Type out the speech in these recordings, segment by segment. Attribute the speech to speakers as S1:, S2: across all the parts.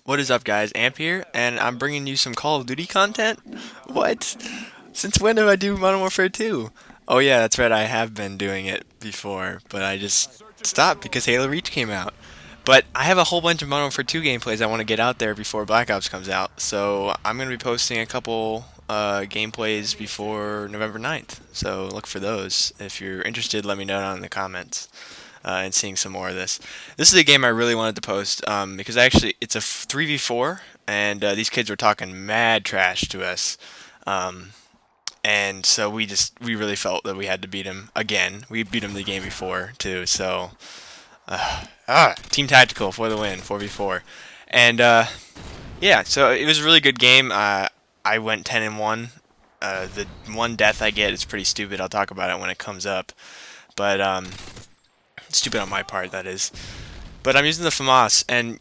S1: What is up, guys? Amp here, and I'm bringing you some Call of Duty content? What? Since when did I do Modern Warfare 2? Oh yeah, that's right, I have been doing it before, but I just stopped because Halo Reach came out. But I have a whole bunch of Modern Warfare 2 gameplays I want to get out there before Black Ops comes out, so I'm going to be posting a couple gameplays before November 9th, so look for those. If you're interested, let me know down in the comments and seeing some more of this. This is a game I really wanted to post because actually it's a 3v4, and these kids were talking mad trash to us. Um, and so we really felt that we had to beat him again. We beat him the game before too. So team tactical for the win, 4v4, and yeah. So it was a really good game. I went 10-1. The one death I get is pretty stupid. I'll talk about it when it comes up. But stupid on my part, that is. But I'm using the FAMAS, and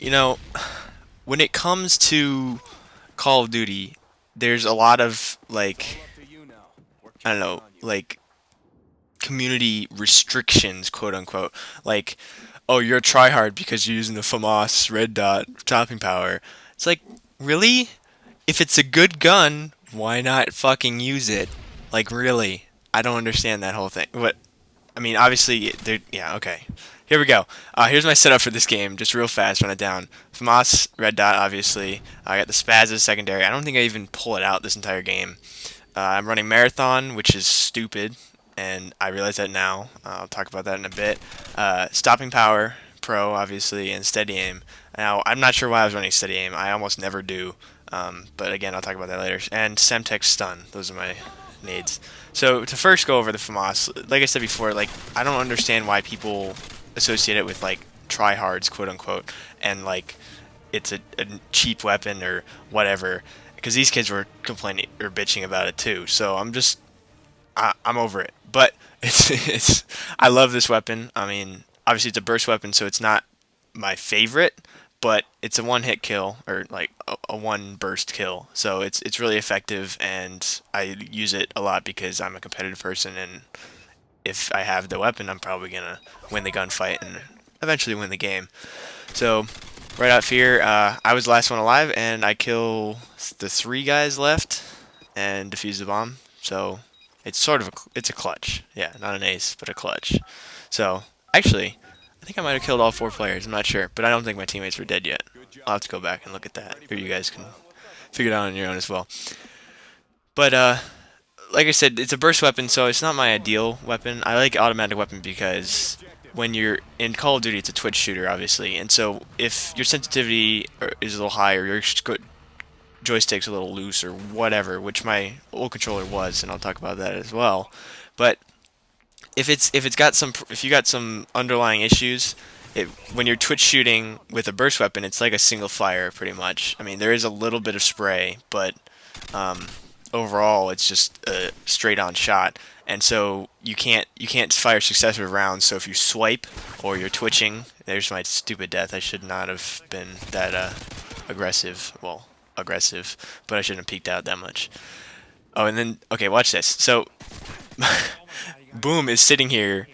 S1: when it comes to Call of Duty, there's a lot of like I don't know, like community restrictions, quote unquote. Like, oh, you're a tryhard because you're using the FAMAS red dot topping power. It's like, really? If it's a good gun, why not fucking use it? Like, really? I don't understand that whole thing. What? I mean, obviously, there. Yeah, okay. Here we go. Here's my setup for this game, just real fast, run it down. FAMAS, red dot, obviously. I got the Spaz as secondary. I don't think I even pull it out this entire game. I'm running Marathon, which is stupid, and I realize that now. I'll talk about that in a bit. Stopping Power, Pro, obviously, and Steady Aim. Now, I'm not sure why I was running Steady Aim. I almost never do, but again, I'll talk about that later. And Semtex Stun. Those are my needs. So to first go over the FAMAS, like I said before, like I don't understand why people associate it with like tryhards, quote unquote, and like it's a cheap weapon or whatever. Because these kids were complaining or bitching about it too. So I'm over it. But it's I love this weapon. I mean, obviously it's a burst weapon, so it's not my favorite, but it's a one-hit kill or like a one burst kill. So it's really effective, and I use it a lot because I'm a competitive person, and if I have the weapon, I'm probably gonna win the gunfight and eventually win the game. So right out here, I was the last one alive, and I kill the three guys left and defuse the bomb. So it's sort of it's a clutch. Yeah, not an ace, but a clutch. So actually, I think I might have killed all four players. I'm not sure, but I don't think my teammates were dead yet. I'll have to go back and look at that, or you guys can figure it out on your own as well. But like I said, it's a burst weapon, so it's not my ideal weapon. I like automatic weapon because when you're in Call of Duty, it's a twitch shooter, obviously, and so if your sensitivity is a little high or your joystick's a little loose or whatever, which my old controller was, and I'll talk about that as well. But if you got some underlying issues, when you're twitch shooting with a burst weapon, it's like a single fire pretty much. I mean, there is a little bit of spray, but um, overall, it's just a straight on shot. And so you can't fire successive rounds. So if you swipe or you're twitching, there's my stupid death. I should not have been that aggressive. Well, aggressive, but I shouldn't have peeked out that much. Oh, and then okay, watch this. So Boom is sitting here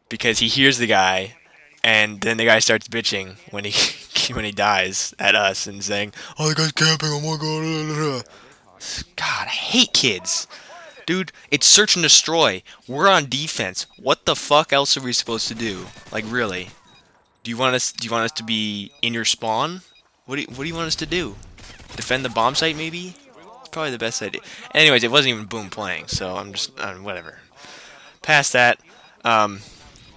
S1: because he hears the guy, and then the guy starts bitching when he when he dies at us and saying, "Oh, the guy's camping. Oh my god." God, I hate kids. Dude, it's search and destroy. We're on defense. What the fuck else are we supposed to do? Like really? Do you want us to be in your spawn? What do you want us to do? Defend the bomb site maybe? It's probably the best idea. Anyways, it wasn't even Boom playing, so I'm just whatever. Past that, I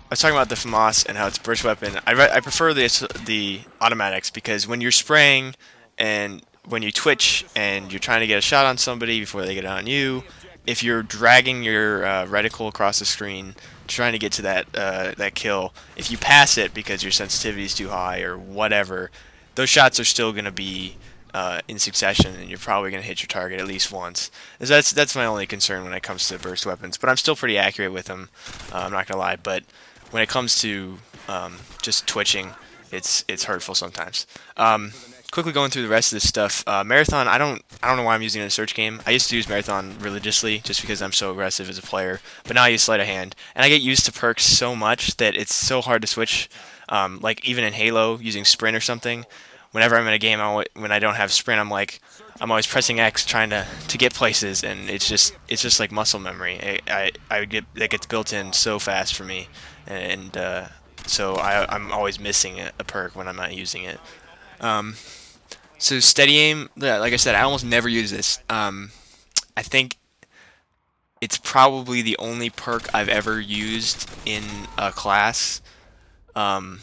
S1: was talking about the FAMAS and how it's a burst weapon. I prefer the automatics because when you're spraying and when you twitch and you're trying to get a shot on somebody before they get it on you, if you're dragging your reticle across the screen trying to get to that kill, if you pass it because your sensitivity is too high or whatever, those shots are still going to be in succession, and you're probably going to hit your target at least once. That's my only concern when it comes to burst weapons. But I'm still pretty accurate with them. I'm not going to lie. But when it comes to just twitching, it's hurtful sometimes. Quickly going through the rest of this stuff. Marathon, I don't know why I'm using it in a search game. I used to use Marathon religiously just because I'm so aggressive as a player. But now I use sleight of hand, and I get used to perks so much that it's so hard to switch. Like even in Halo, using sprint or something, whenever I'm in a game, when I don't have sprint, I'm always pressing X trying to get places, and it's just like muscle memory. I would get that gets built in so fast for me, and so I'm always missing a perk when I'm not using it. Um, so steady aim, yeah, like I said, I almost never use this. I think it's probably the only perk I've ever used in a class, um,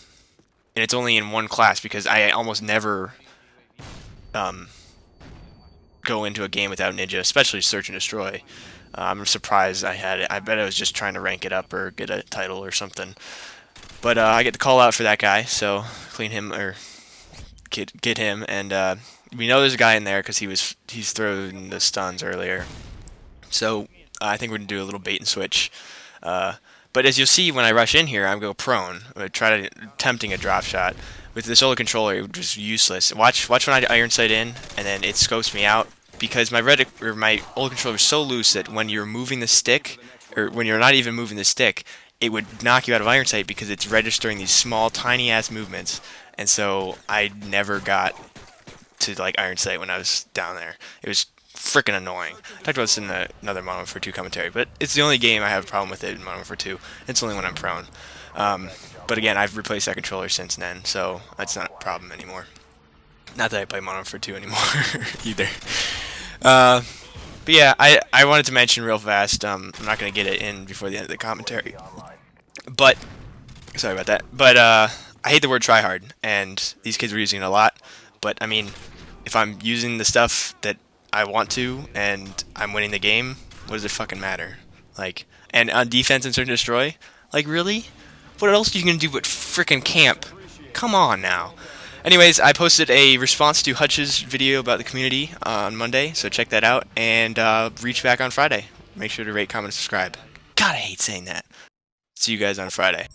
S1: and it's only in one class because I almost never um, go into a game without ninja, especially search and destroy. I'm surprised I had it. I bet I was just trying to rank it up or get a title or something. But I get the call out for that guy, so clean him or get him, and we know there's a guy in there because he's throwing the stuns earlier. So I think we're gonna do a little bait and switch. Uh, but as you'll see when I rush in here, I'm go prone. I'm gonna try to attempting a drop shot. With the solo controller, it was just useless. Watch when I iron sight in, and then it scopes me out because my old controller is so loose that when you're moving the stick, or when you're not even moving the stick, it would knock you out of iron sight because it's registering these small, tiny ass movements. And so I never got to like iron sight when I was down there. It was freaking annoying. I talked about this in another Modern Warfare 2 commentary, but it's the only game I have a problem with it in Modern Warfare 2. It's only when I'm prone. Um, but again, I've replaced that controller since then, so that's not a problem anymore. Not that I play Modern Warfare 2 anymore either. Uh, but yeah, I wanted to mention real fast. I'm not going to get it in before the end of the commentary, but sorry about that. But I hate the word tryhard, and these kids were using it a lot. But I mean, if I'm using the stuff that I want to and I'm winning the game, what does it fucking matter? Like, and on defense and search and destroy, like really? What else are you gonna do but frickin' camp? Come on now. Anyways, I posted a response to Hutch's video about the community on Monday, so check that out and reach back on Friday. Make sure to rate, comment, and subscribe. God, I hate saying that. See you guys on Friday.